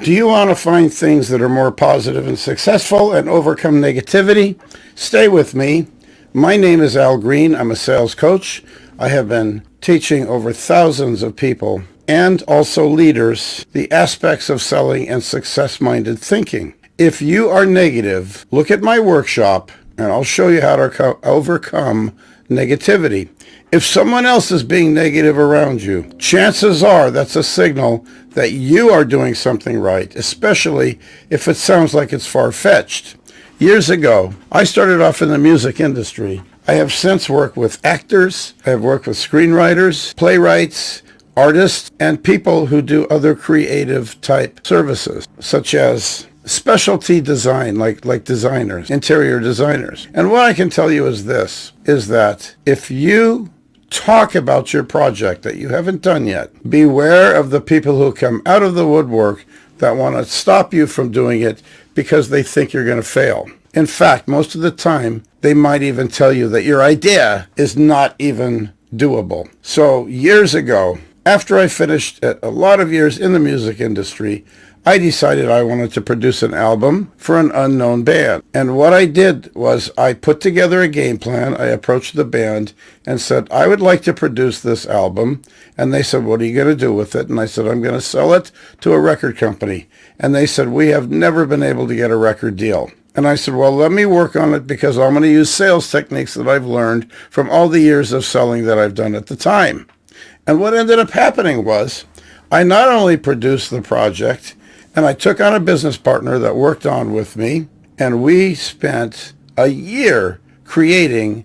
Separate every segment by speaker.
Speaker 1: Do you want to find things that are more positive and successful and overcome negativity? Stay with me. My name is Al Green. I'm a sales coach. I have been teaching over thousands of people and also leaders the aspects of selling and success-minded thinking. If you are negative, look at my workshop and I'll show you how to overcome negativity. If someone else is being negative around you, chances are that's a signal that you are doing something right, especially if it sounds like it's far-fetched. Years ago, I started off in the music industry. I have since worked with actors, I have worked with screenwriters, playwrights, artists, and people who do other creative type services, such as specialty design, like designers, interior designers. And what I can tell you is this, is that if you talk about your project that you haven't done yet, beware of the people who come out of the woodwork that want to stop you from doing it because they think you're going to fail. In fact, most of the time, they might even tell you that your idea is not even doable. So years ago, after I finished a lot of years in the music industry, I decided I wanted to produce an album for an unknown band. And what I did was I put together a game plan. I approached the band and said, I would like to produce this album. And they said, what are you going to do with it? And I said, I'm going to sell it to a record company. And they said, we have never been able to get a record deal. And I said, well, let me work on it because I'm going to use sales techniques that I've learned from all the years of selling that I've done at the time. And what ended up happening was I not only produced the project, and I took on a business partner that worked on with me, and we spent a year creating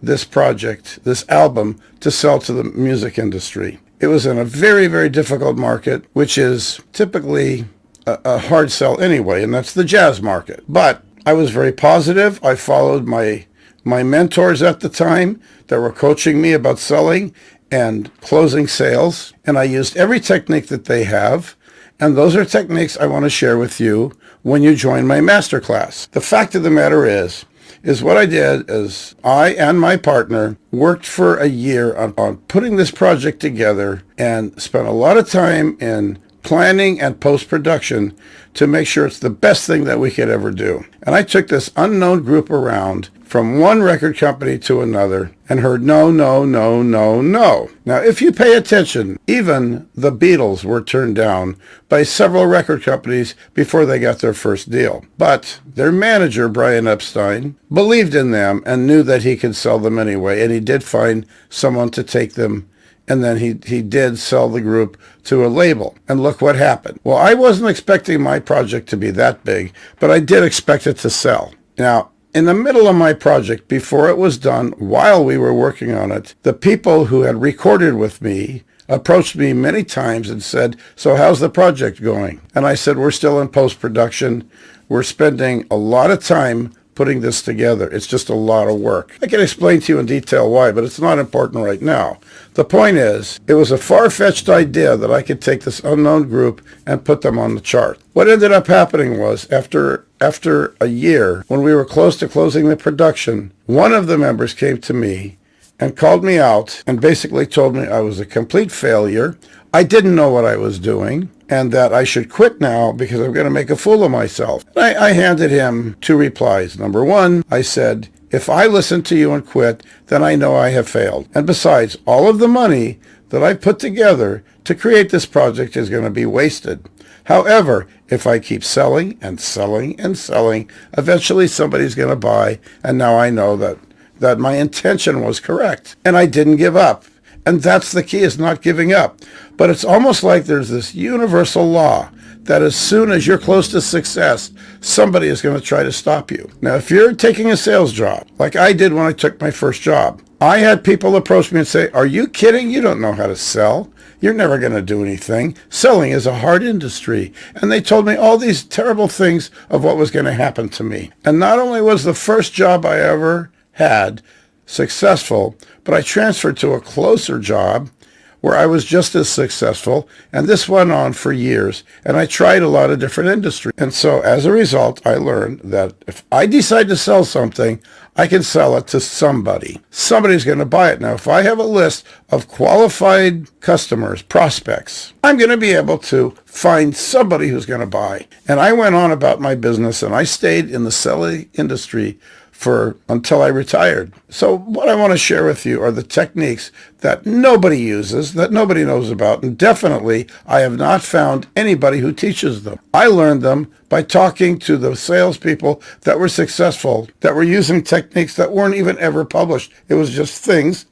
Speaker 1: this project, this album, to sell to the music industry. It was in a very, very difficult market, which is typically a hard sell anyway, and that's the jazz market. But I was very positive. I followed my mentors at the time that were coaching me about selling and closing sales, and I used every technique that they have. And those are techniques I want to share with you when you join my masterclass. The fact of the matter is what I did is I and my partner worked for a year on putting this project together and spent a lot of time in planning and post-production to make sure it's the best thing that we could ever do. And I took this unknown group around from one record company to another and heard no, no, no, no, no. Now, if you pay attention, even the Beatles were turned down by several record companies before they got their first deal. But their manager, Brian Epstein, believed in them and knew that he could sell them anyway, and he did find someone to take them. And then he did sell the group to a label. And look what happened. Well, I wasn't expecting my project to be that big, but I did expect it to sell. Now, in the middle of my project, before it was done, while we were working on it, the people who had recorded with me approached me many times and said, so how's the project going? And I said, we're still in post-production. We're spending a lot of time putting this together. It's just a lot of work. I can explain to you in detail why, but it's not important right now. The point is, it was a far-fetched idea that I could take this unknown group and put them on the chart. What ended up happening was, after a year, when we were close to closing the production, one of the members came to me and called me out and basically told me I was a complete failure. I didn't know what I was doing, and that I should quit now because I'm going to make a fool of myself. I handed him two replies. Number one, I said, if I listen to you and quit, then I know I have failed. And besides, all of the money that I put together to create this project is going to be wasted. However, if I keep selling and selling and selling, eventually somebody's going to buy, and now I know that my intention was correct. And I didn't give up. And that's the key, is not giving up. But it's almost like there's this universal law that as soon as you're close to success, somebody is going to try to stop you. Now, if you're taking a sales job, like I did when I took my first job, I had people approach me and say, are you kidding? You don't know how to sell. You're never going to do anything. Selling is a hard industry. And they told me all these terrible things of what was going to happen to me. And not only was the first job I ever had successful, but I transferred to a closer job where I was just as successful, and this went on for years, and I tried a lot of different industries. And so as a result, I learned that if I decide to sell something, I can sell it to somebody. Somebody's going to buy it. Now, if I have a list of qualified customers, prospects, I'm going to be able to find somebody who's going to buy. And I went on about my business, and I stayed in the selling industry until I retired. So what I want to share with you are the techniques that nobody uses, that nobody knows about, and definitely I have not found anybody who teaches them. I learned them by talking to the salespeople that were successful, that were using techniques that weren't even ever published. It was just things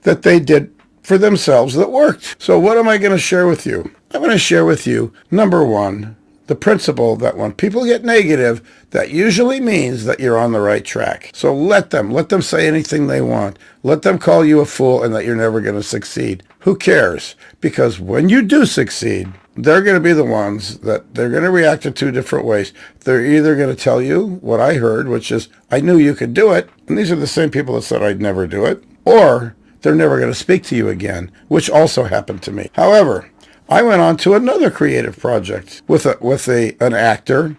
Speaker 1: that they did for themselves that worked. So what am I going to share with you? I'm going to share with you, number one, the principle that when people get negative, that usually means that you're on the right track. So let them say anything they want. Let them call you a fool and that you're never going to succeed. Who cares? Because when you do succeed, they're going to be the ones that they're going to react in two different ways. They're either going to tell you what I heard, which is, I knew you could do it. And these are the same people that said I'd never do it. Or they're never going to speak to you again, which also happened to me. However, I went on to another creative project with an actor,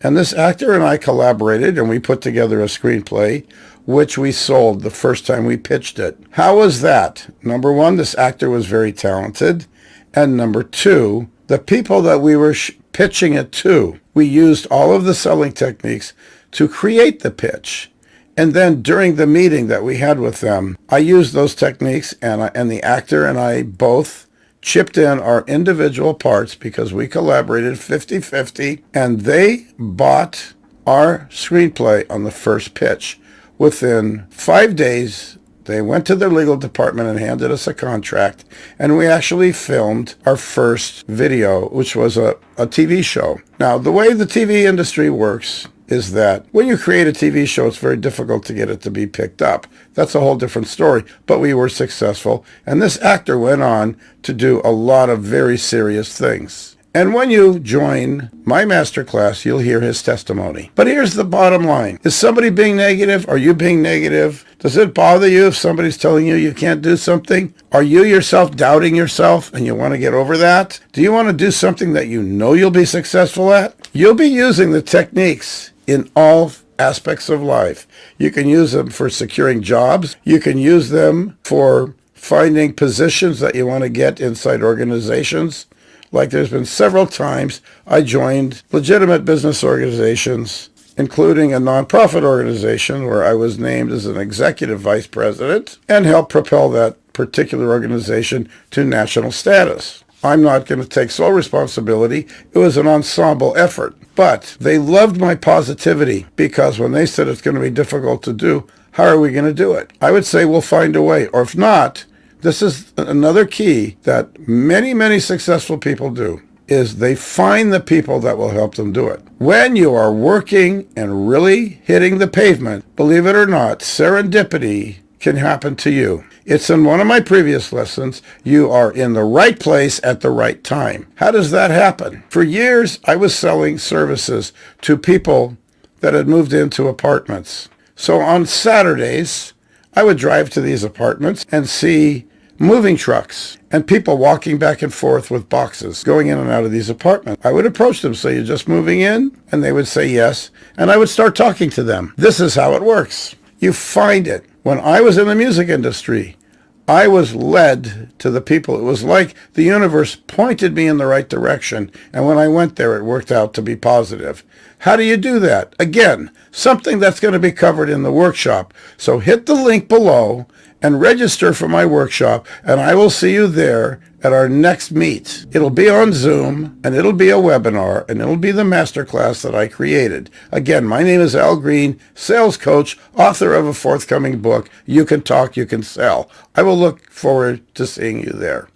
Speaker 1: and this actor and I collaborated, and we put together a screenplay, which we sold the first time we pitched it. How was that? Number one, this actor was very talented, and number two, the people that we were pitching it to, we used all of the selling techniques to create the pitch. And then during the meeting that we had with them, I used those techniques, and the actor and I both chipped in our individual parts because we collaborated 50-50, and they bought our screenplay on the first pitch. Within 5 days, they went to their legal department and handed us a contract, and we actually filmed our first video, which was a TV show. Now, the way the TV industry works is that when you create a TV show, it's very difficult to get it to be picked up. That's a whole different story. But we were successful, and this actor went on to do a lot of very serious things. And when you join my masterclass, you'll hear his testimony. But here's the bottom line. Is somebody being negative? Are you being negative? Does it bother you if somebody's telling you you can't do something? Are you yourself doubting yourself and you want to get over that? Do you want to do something that you know you'll be successful at? You'll be using the techniques in all aspects of life. You can use them for securing jobs. You can use them for finding positions that you want to get inside organizations. Like there's been several times I joined legitimate business organizations, including a nonprofit organization where I was named as an executive vice president and helped propel that particular organization to national status. I'm not going to take sole responsibility. It was an ensemble effort. But they loved my positivity because when they said it's going to be difficult to do, how are we going to do it? I would say we'll find a way. Or if not, this is another key that many, many successful people do, is they find the people that will help them do it. When you are working and really hitting the pavement, believe it or not, serendipity can happen to you. It's in one of my previous lessons. You are in the right place at the right time. How does that happen? For years, I was selling services to people that had moved into apartments. So on Saturdays, I would drive to these apartments and see moving trucks and people walking back and forth with boxes going in and out of these apartments. I would approach them, say, "You're just moving in?" And they would say yes. And I would start talking to them. This is how it works. You find it. When I was in the music industry, I was led to the people. It was like the universe pointed me in the right direction, and when I went there, it worked out to be positive. How do you do that? Again, something that's going to be covered in the workshop. So hit the link below and register for my workshop, and I will see you there at our next meet. It'll be on Zoom, and it'll be a webinar, and it'll be the masterclass that I created. Again, my name is Al Green, sales coach, author of a forthcoming book, You Can Talk, You Can Sell. I will look forward to seeing you there.